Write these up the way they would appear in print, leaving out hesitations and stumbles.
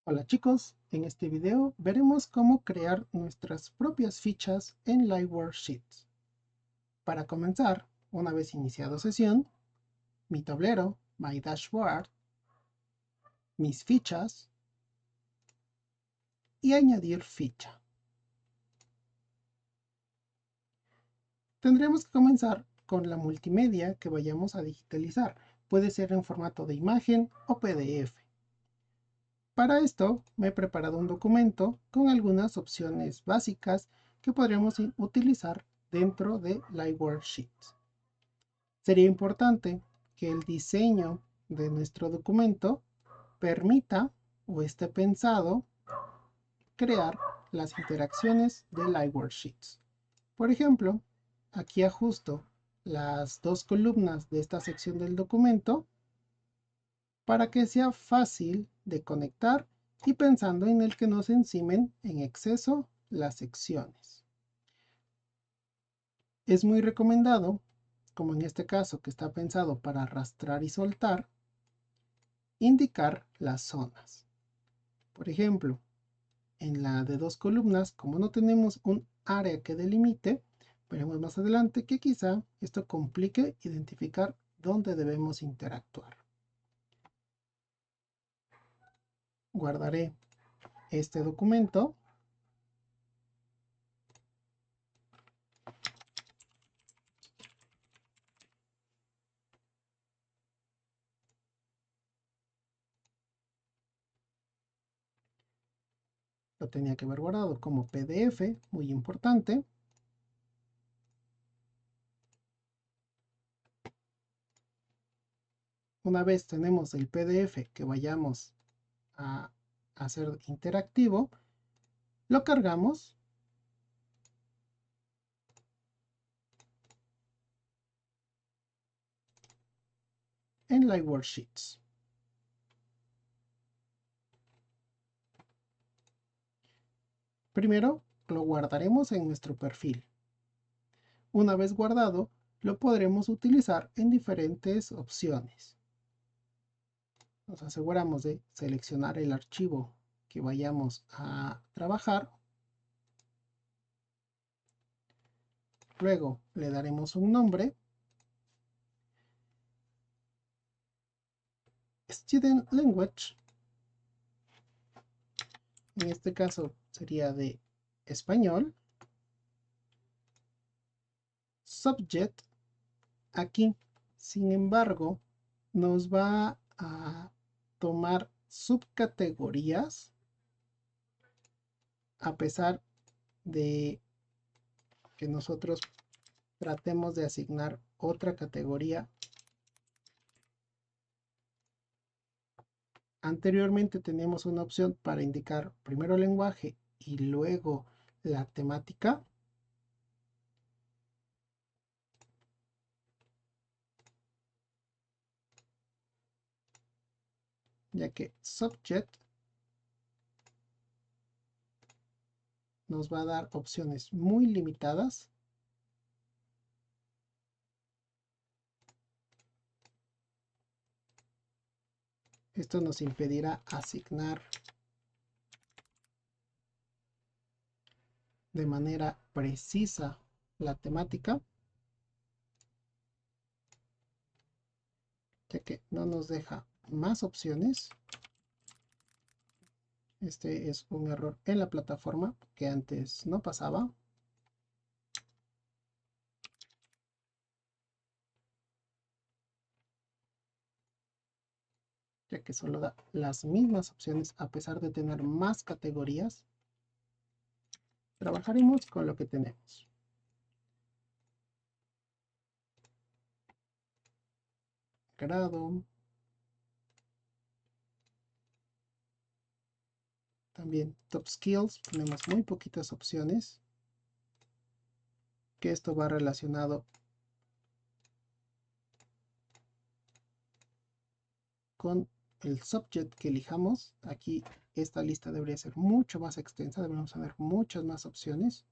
Hola chicos, en este video veremos cómo crear nuestras propias fichas en Liveware Sheets. Para comenzar, una vez iniciado sesión, mi tablero, My Dashboard, mis fichas y añadir ficha. Tendremos que comenzar con la multimedia que vayamos a digitalizar. Puede ser en formato de imagen o PDF. Para esto me he preparado un documento con algunas opciones básicas que podremos utilizar dentro de Liveware Sheets. Sería importante que el diseño de nuestro documento permita o esté pensado crear las interacciones de Liveware Sheets. Por ejemplo, aquí ajusto las dos columnas de esta sección del documento para que sea fácil de conectar y pensando en el que no se encimen en exceso las secciones. Es muy recomendado, como en este caso que está pensado para arrastrar y soltar, indicar las zonas. Por ejemplo, en la de dos columnas, como no tenemos un área que delimite, veremos más adelante que quizá esto complique identificar dónde debemos interactuar. Guardaré este documento. Lo tenía que haber guardado como PDF, muy importante. Una vez tenemos el PDF que vayamos a hacer interactivo, lo cargamos en Liveware Sheets. Primero lo guardaremos en nuestro perfil. Una vez guardado, lo podremos utilizar en diferentes opciones. Nos aseguramos de seleccionar el archivo que vayamos a trabajar. Luego le daremos un nombre. Student Language. En este caso sería de español. Subject. Aquí, sin embargo, nos va a tomar subcategorías a pesar de que nosotros tratemos de asignar otra categoría. Anteriormente teníamos una opción para indicar primero el lenguaje y luego la temática. Ya que subject nos va a dar opciones muy limitadas. Esto nos impedirá asignar de manera precisa la temática, ya que no nos deja más opciones. Este es un error en la plataforma que antes no pasaba. Ya que solo da las mismas opciones a pesar de tener más categorías. Trabajaremos con lo que tenemos. Grado. También Top Skills, tenemos muy poquitas opciones. Que esto va relacionado con el subject que elijamos. Aquí esta lista debería ser mucho más extensa, deberíamos tener muchas más opciones.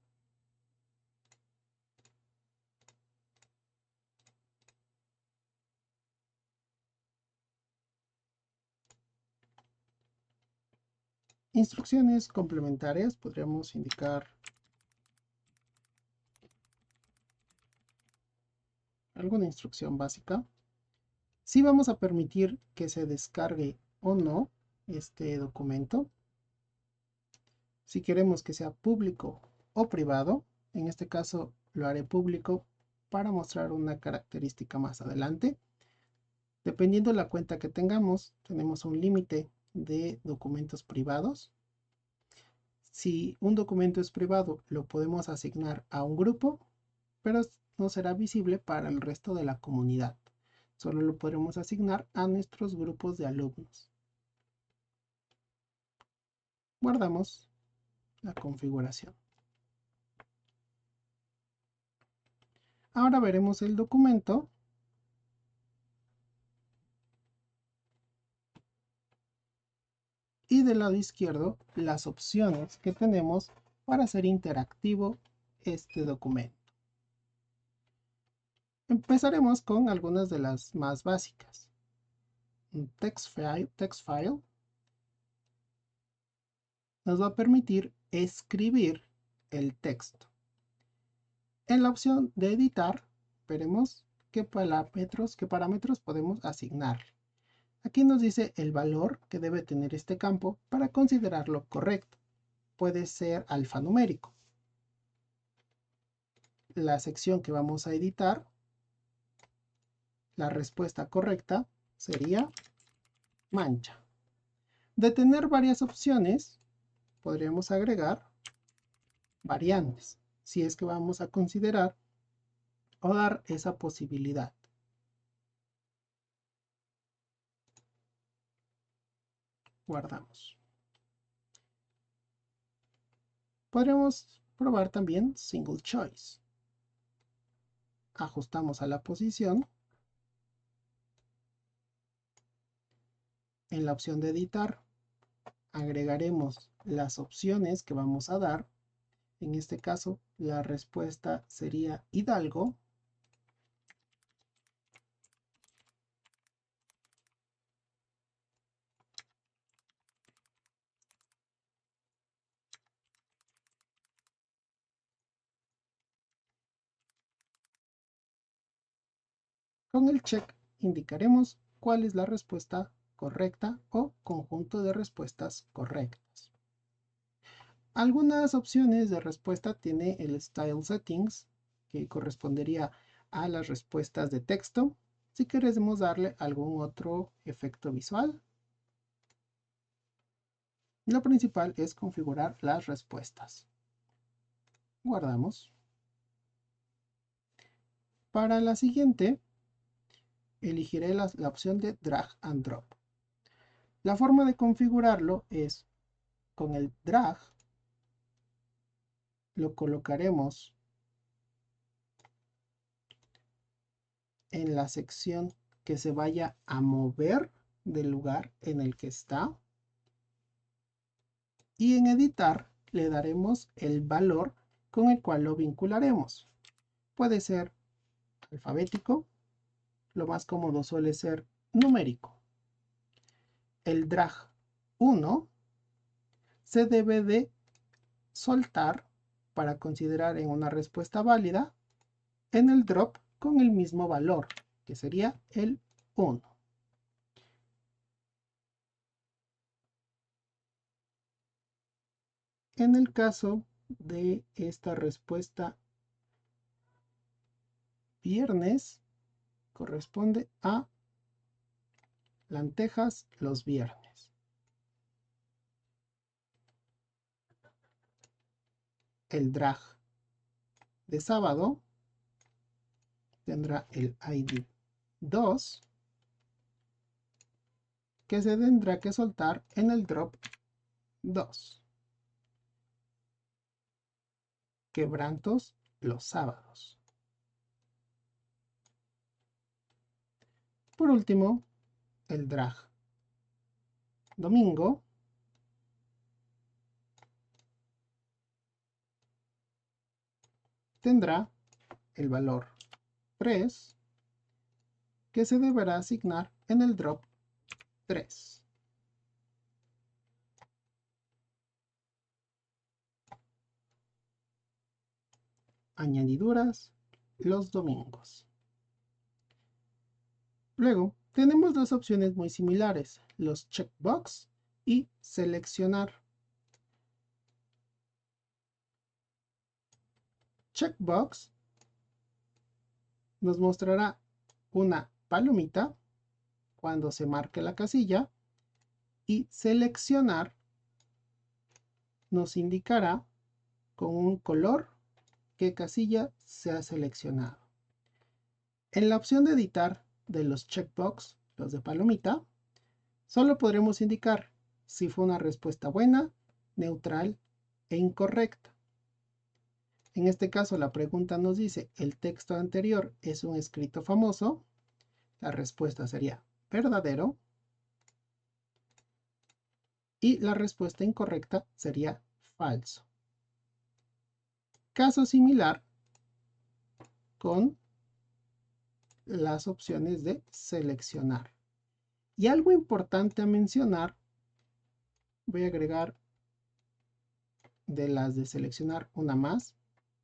Instrucciones complementarias, podríamos indicar alguna instrucción básica. Si vamos a permitir que se descargue o no este documento. Si queremos que sea público o privado, en este caso lo haré público para mostrar una característica más adelante. Dependiendo de la cuenta que tengamos, tenemos un límite de documentos privados. Si un documento es privado, lo podemos asignar a un grupo, pero no será visible para el resto de la comunidad. Solo lo podremos asignar a nuestros grupos de alumnos. Guardamos la configuración. Ahora veremos el documento y del lado izquierdo las opciones que tenemos para hacer interactivo este documento. Empezaremos con algunas de las más básicas. Un text file nos va a permitir escribir el texto. En la opción de editar, veremos qué parámetros podemos asignarle. Aquí nos dice el valor que debe tener este campo para considerarlo correcto. Puede ser alfanumérico. La sección que vamos a editar, la respuesta correcta sería mancha. De tener varias opciones, podríamos agregar variantes, si es que vamos a considerar o dar esa posibilidad. Guardamos. Podremos probar también single choice. Ajustamos a la posición. En la opción de editar, agregaremos las opciones que vamos a dar. En este caso, la respuesta sería Hidalgo. Con el check indicaremos cuál es la respuesta correcta o conjunto de respuestas correctas. Algunas opciones de respuesta tiene el Style Settings, que correspondería a las respuestas de texto. Si queremos darle algún otro efecto visual, lo principal es configurar las respuestas. Guardamos. Para la siguiente, elegiré la opción de Drag and Drop. La forma de configurarlo es con el drag, lo colocaremos en la sección que se vaya a mover del lugar en el que está. Y en editar le daremos el valor con el cual lo vincularemos. Puede ser alfabético, lo más cómodo suele ser numérico. El drag 1 se debe de soltar para considerar en una respuesta válida en el drop con el mismo valor, que sería el 1. En el caso de esta respuesta viernes, corresponde a lentejas los viernes. El drag de sábado tendrá el ID 2, que se tendrá que soltar en el drop 2. Quebrantos los sábados. Por último, el drag domingo tendrá el valor 3, que se deberá asignar en el drop 3. añadiduras los domingos. Luego, tenemos dos opciones muy similares, los checkbox y seleccionar. Checkbox nos mostrará una palomita cuando se marque la casilla y seleccionar nos indicará con un color qué casilla se ha seleccionado. En la opción de editar de los checkbox, los de palomita, solo podremos indicar si fue una respuesta buena, neutral e incorrecta. En este caso la pregunta nos dice, ¿el texto anterior es un escrito famoso? La respuesta sería verdadero. Y la respuesta incorrecta sería falso. Caso similar con las opciones de seleccionar. Y algo importante a mencionar, voy a agregar de las de seleccionar una más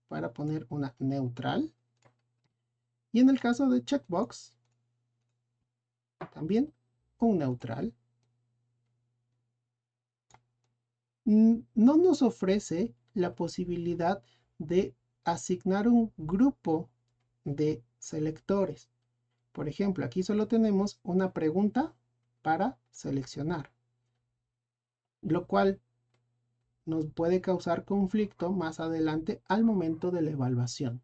para poner una neutral. Y en el caso de checkbox, también un neutral. No nos ofrece la posibilidad de asignar un grupo de selectores. Por ejemplo, aquí solo tenemos una pregunta para seleccionar, lo cual nos puede causar conflicto más adelante al momento de la evaluación.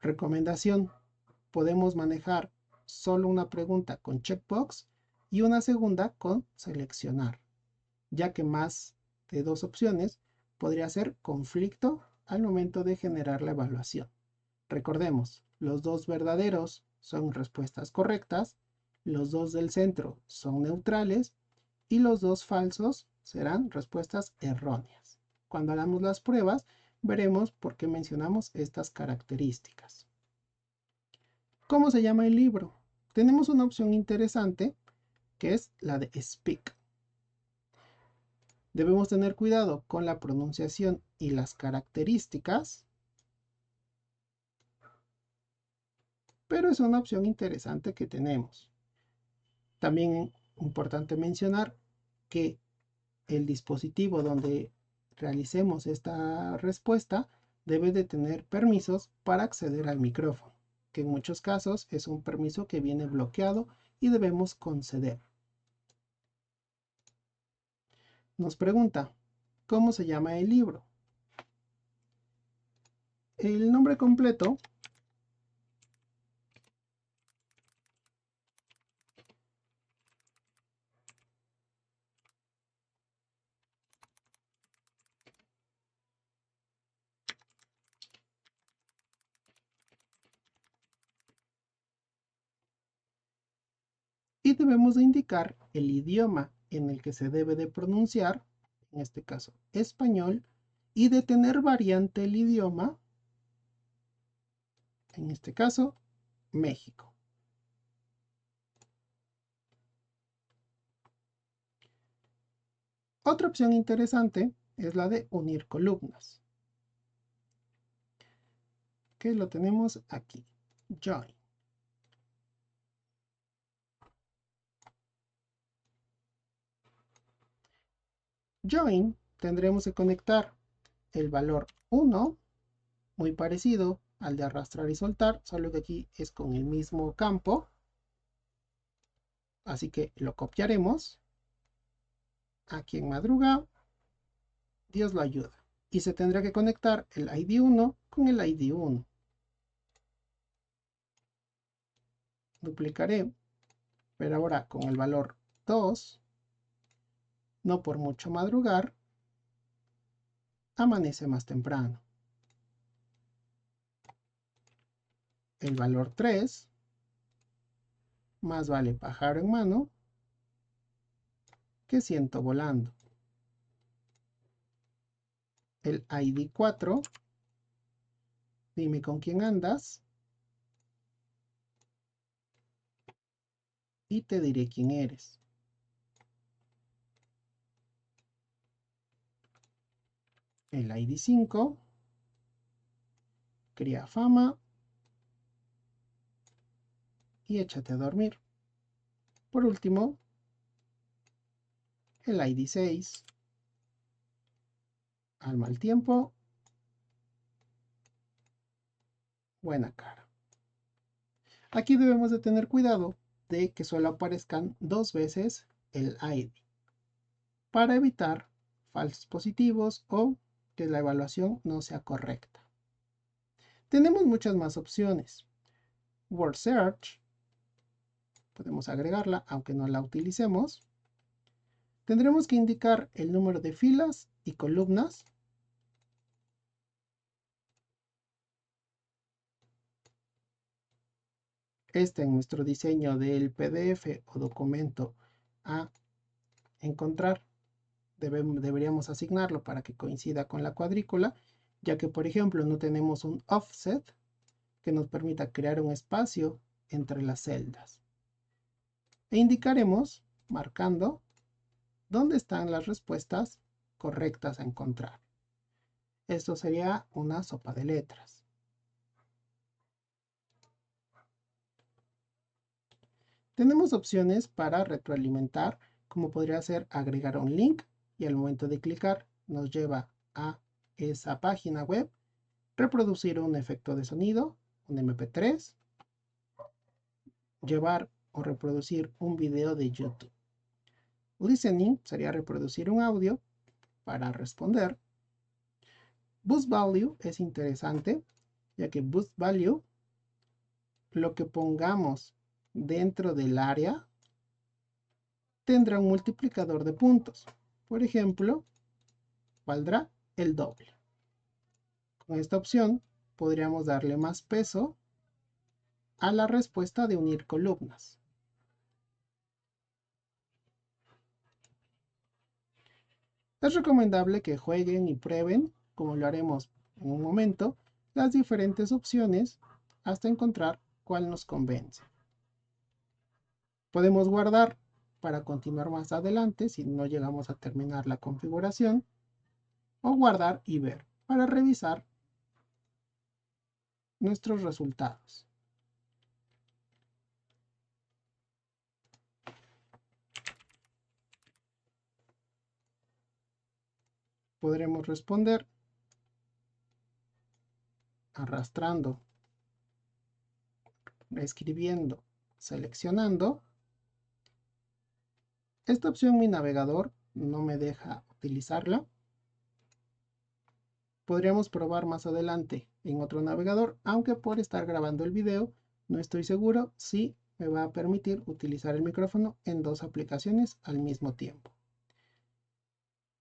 Recomendación: podemos manejar solo una pregunta con checkbox y una segunda con seleccionar, ya que más de dos opciones podría ser conflicto al momento de generar la evaluación. Recordemos, los dos verdaderos son respuestas correctas, los dos del centro son neutrales y los dos falsos serán respuestas erróneas. Cuando hagamos las pruebas, veremos por qué mencionamos estas características. ¿Cómo se llama el libro? Tenemos una opción interesante que es la de Speak. Debemos tener cuidado con la pronunciación y las características, pero es una opción interesante que tenemos. También es importante mencionar que el dispositivo donde realicemos esta respuesta debe de tener permisos para acceder al micrófono, que en muchos casos es un permiso que viene bloqueado y debemos conceder. Nos pregunta, ¿cómo se llama el libro? El nombre completo y debemos de indicar el idioma en el que se debe de pronunciar, en este caso español, y de tener variante el idioma, en este caso México. Otra opción interesante es la de unir columnas, que lo tenemos aquí, Join. Join tendremos que conectar el valor 1, muy parecido al de arrastrar y soltar, solo que aquí es con el mismo campo, así que lo copiaremos. Aquí en madruga, Dios lo ayuda. Y se tendrá que conectar el ID 1 con el ID 1. Duplicaré, pero ahora con el valor 2, no por mucho madrugar, amanece más temprano. El valor 3, más vale pájaro en mano que ciento volando. El ID 4, dime con quién andas y te diré quién eres. El ID 5, cría fama y échate a dormir. Por último, el ID 6, al mal tiempo, buena cara. Aquí debemos de tener cuidado de que solo aparezcan 2 veces el ID para evitar falsos positivos o que la evaluación no sea correcta. Tenemos muchas más opciones. Word Search, podemos agregarla aunque no la utilicemos. Tendremos que indicar el número de filas y columnas. En nuestro diseño del PDF o documento a encontrar, deberíamos asignarlo para que coincida con la cuadrícula, ya que por ejemplo no tenemos un offset que nos permita crear un espacio entre las celdas. E indicaremos, marcando, dónde están las respuestas correctas a encontrar. Esto sería una sopa de letras. Tenemos opciones para retroalimentar, como podría ser agregar un link y al momento de clicar nos lleva a esa página web, reproducir un efecto de sonido, un MP3, llevar o reproducir un video de YouTube. Listening sería reproducir un audio para responder. Boost Value es interesante, ya que Boost Value, lo que pongamos dentro del área, tendrá un multiplicador de puntos. Por ejemplo, valdrá el doble. Con esta opción podríamos darle más peso a la respuesta de unir columnas. Es recomendable que jueguen y prueben, como lo haremos en un momento, las diferentes opciones hasta encontrar cuál nos convence. Podemos guardar para continuar más adelante si no llegamos a terminar la configuración, o guardar y ver para revisar nuestros resultados. Podremos responder arrastrando, escribiendo, seleccionando. Esta opción mi navegador no me deja utilizarla. Podríamos probar más adelante en otro navegador, aunque por estar grabando el video no estoy seguro si me va a permitir utilizar el micrófono en 2 aplicaciones al mismo tiempo.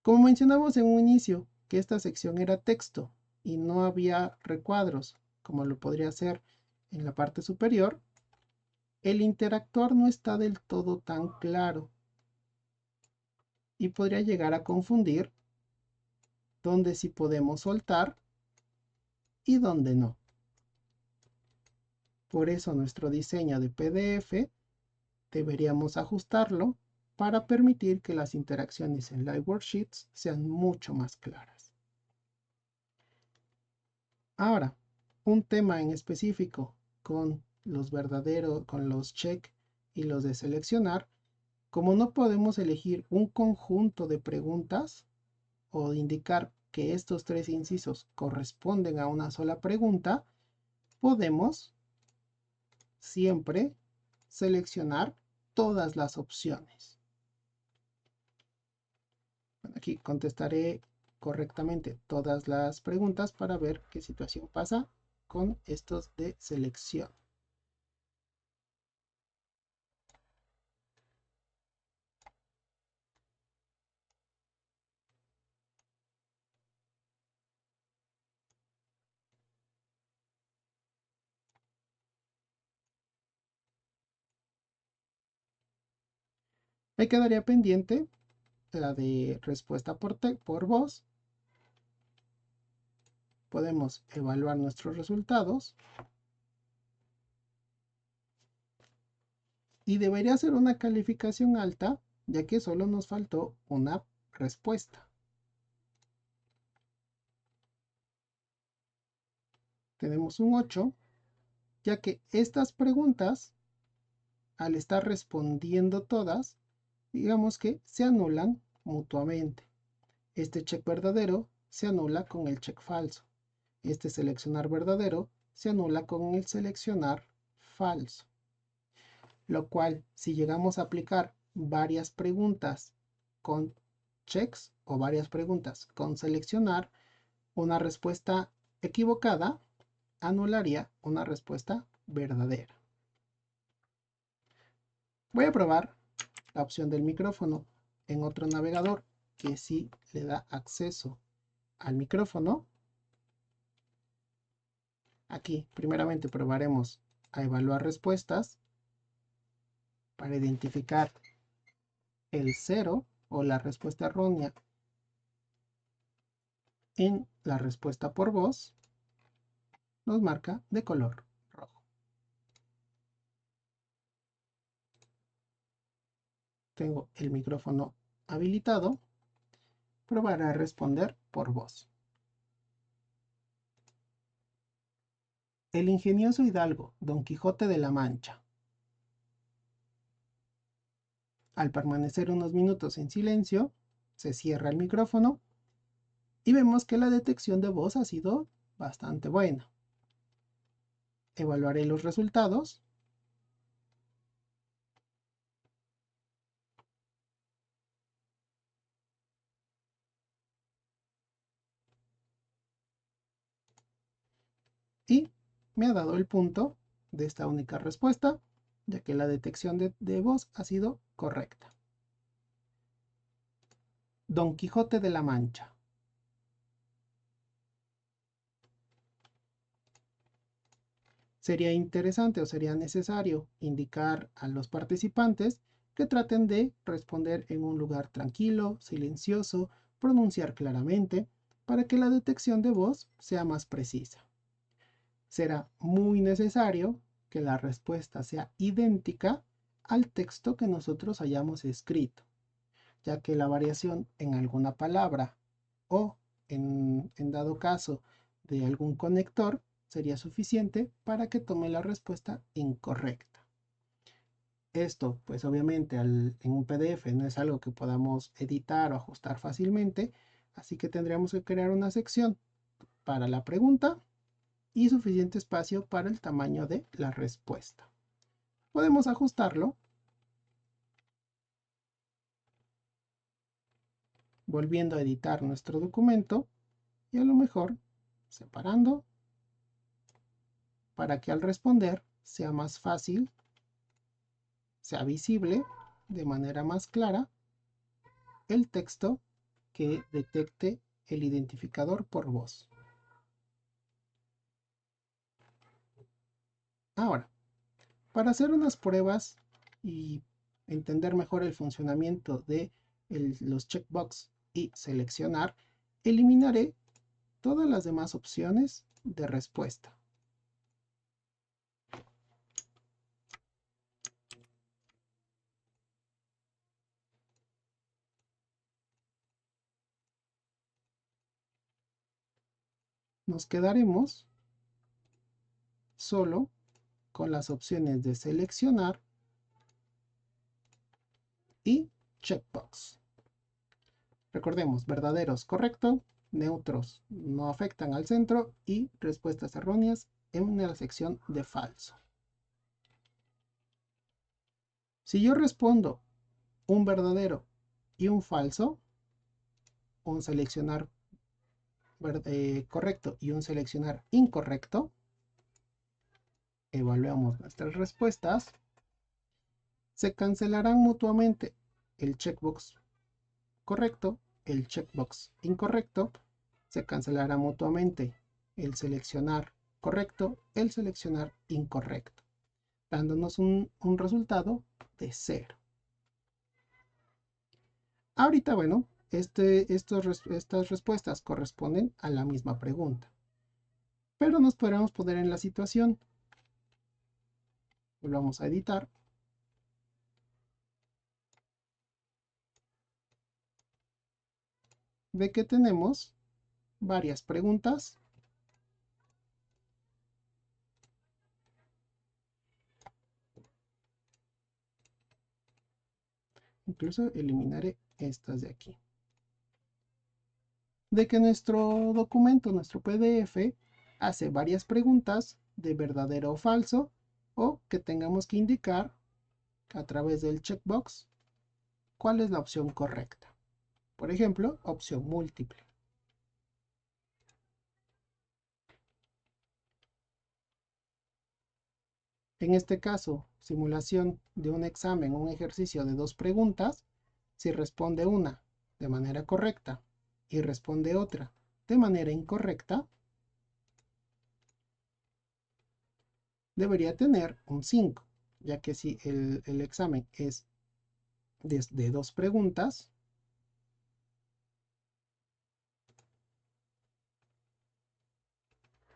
Como mencionamos en un inicio, que esta sección era texto y no había recuadros, como lo podría ser en la parte superior, el interactuar no está del todo tan claro y podría llegar a confundir dónde sí podemos soltar y dónde no. Por eso nuestro diseño de PDF deberíamos ajustarlo para permitir que las interacciones en Live Worksheets sean mucho más claras. Ahora, un tema en específico con los verdaderos, con los check y los de seleccionar, como no podemos elegir un conjunto de preguntas o indicar que estos 3 incisos corresponden a una sola pregunta, podemos siempre seleccionar todas las opciones. Bueno, aquí contestaré correctamente todas las preguntas para ver qué situación pasa con estos de selección. Me quedaría pendiente la de respuesta por voz. Podemos evaluar nuestros resultados. Y debería ser una calificación alta, ya que solo nos faltó una respuesta. tenemos un 8, ya que estas preguntas, al estar respondiendo todas, digamos que se anulan mutuamente. Este check verdadero se anula con el check falso. Este seleccionar verdadero se anula con el seleccionar falso. Lo cual, si llegamos a aplicar varias preguntas con checks o varias preguntas con seleccionar, una respuesta equivocada anularía una respuesta verdadera. Voy a probar la opción del micrófono en otro navegador que sí le da acceso al micrófono. Aquí primeramente probaremos a evaluar respuestas para identificar el 0 o la respuesta errónea en la respuesta por voz. Nos marca de color rojo. Tengo el micrófono habilitado. Probaré a responder por voz. El ingenioso hidalgo, Don Quijote de la Mancha. Al permanecer unos minutos en silencio, se cierra el micrófono y vemos que la detección de voz ha sido bastante buena. Evaluaré los resultados. Y me ha dado el punto de esta única respuesta, ya que la detección de voz ha sido correcta. Don Quijote de la Mancha. Sería interesante o sería necesario indicar a los participantes que traten de responder en un lugar tranquilo, silencioso, pronunciar claramente, para que la detección de voz sea más precisa. Será muy necesario que la respuesta sea idéntica al texto que nosotros hayamos escrito, ya que la variación en alguna palabra o en dado caso de algún conector sería suficiente para que tome la respuesta incorrecta. Esto, pues obviamente en un PDF no es algo que podamos editar o ajustar fácilmente, así que tendríamos que crear una sección para la pregunta y suficiente espacio para el tamaño de la respuesta. Podemos ajustarlo volviendo a editar nuestro documento y a lo mejor separando para que al responder sea más fácil, sea visible de manera más clara el texto que detecte el identificador por voz. Ahora, para hacer unas pruebas y entender mejor el funcionamiento de los checkbox y seleccionar, eliminaré todas las demás opciones de respuesta. Nos quedaremos solo con las opciones de seleccionar y checkbox. Recordemos, verdaderos correcto, neutros no afectan al centro y respuestas erróneas en la sección de falso. Si yo respondo un verdadero y un falso, un seleccionar correcto y un seleccionar incorrecto, evaluamos nuestras respuestas, se cancelarán mutuamente el checkbox correcto, el checkbox incorrecto, se cancelará mutuamente el seleccionar correcto, el seleccionar incorrecto, dándonos un resultado de 0. Ahorita, bueno, estas respuestas corresponden a la misma pregunta, pero nos podríamos poner en la situación. Volvamos a editar. De que tenemos varias preguntas Incluso eliminaré estas de aquí. De que nuestro documento, nuestro PDF, hace varias preguntas de verdadero o falso, o que tengamos que indicar a través del checkbox cuál es la opción correcta. Por ejemplo, opción múltiple. En este caso, simulación de un examen, un ejercicio de 2 preguntas, si responde una de manera correcta y responde otra de manera incorrecta, debería tener un 5, ya que si el examen es de 2 preguntas,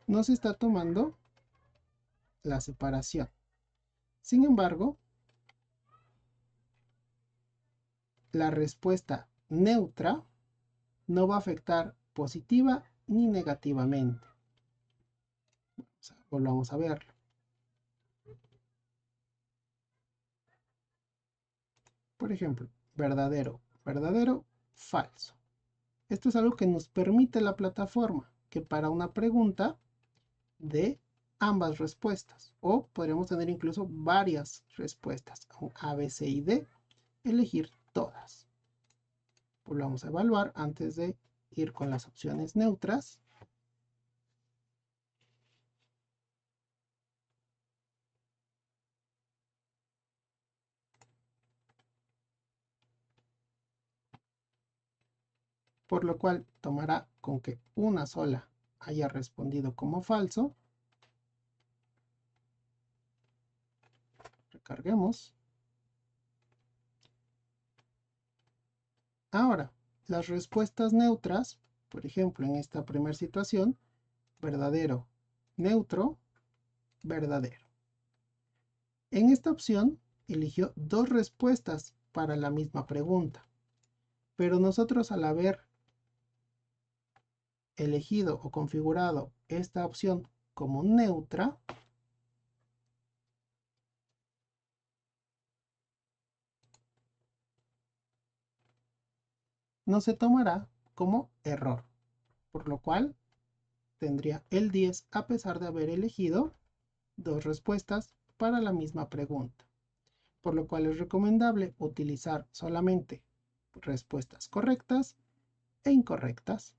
no se está tomando la separación. Sin embargo, la respuesta neutra no va a afectar positiva ni negativamente. Volvamos a verlo. Por ejemplo, verdadero, verdadero, falso. Esto es algo que nos permite la plataforma, que para una pregunta de ambas respuestas, o podríamos tener incluso varias respuestas, con A, B, C y D, elegir todas. Volvamos a evaluar antes de ir con las opciones neutras. Por lo cual tomará con que una sola haya respondido como falso. Recarguemos. Ahora, las respuestas neutras, por ejemplo, en esta primera situación, verdadero, neutro, verdadero. En esta opción, eligió 2 respuestas para la misma pregunta, pero nosotros al haber elegido o configurado esta opción como neutra, no se tomará como error, por lo cual tendría el 10 a pesar de haber elegido 2 respuestas para la misma pregunta, por lo cual es recomendable utilizar solamente respuestas correctas e incorrectas.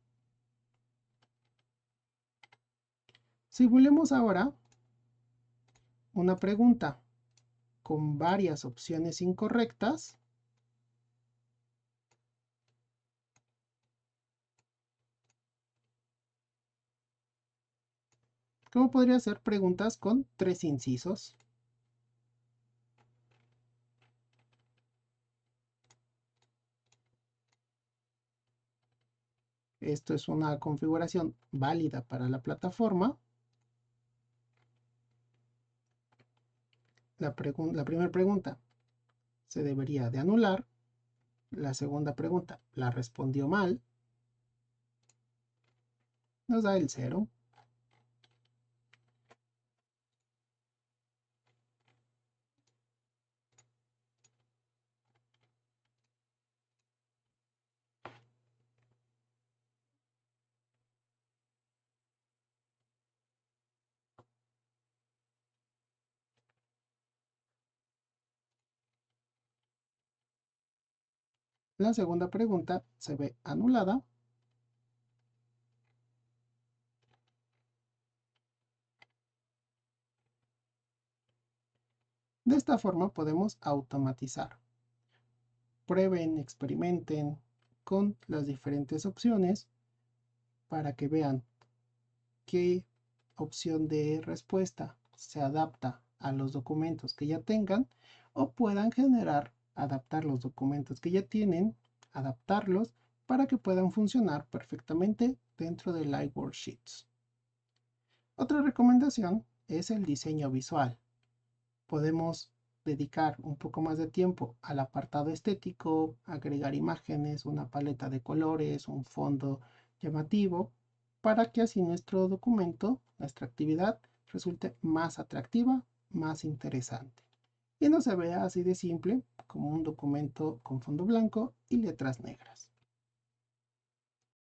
Simulemos ahora una pregunta con varias opciones incorrectas. ¿Cómo podría ser preguntas con 3 incisos? Esto es una configuración válida para la plataforma. La primera pregunta se debería de anular. La segunda pregunta la respondió mal. Nos da el 0. La segunda pregunta se ve anulada. De esta forma podemos automatizar. Prueben, experimenten con las diferentes opciones para que vean qué opción de respuesta se adapta a los documentos que ya tengan, o puedan generar, adaptar los documentos que ya tienen, adaptarlos para que puedan funcionar perfectamente dentro de Live Worksheets. Otra recomendación es el diseño visual. Podemos dedicar un poco más de tiempo al apartado estético, agregar imágenes, una paleta de colores, un fondo llamativo, para que así nuestro documento, nuestra actividad, resulte más atractiva, más interesante. Y no se vea así de simple como un documento con fondo blanco y letras negras.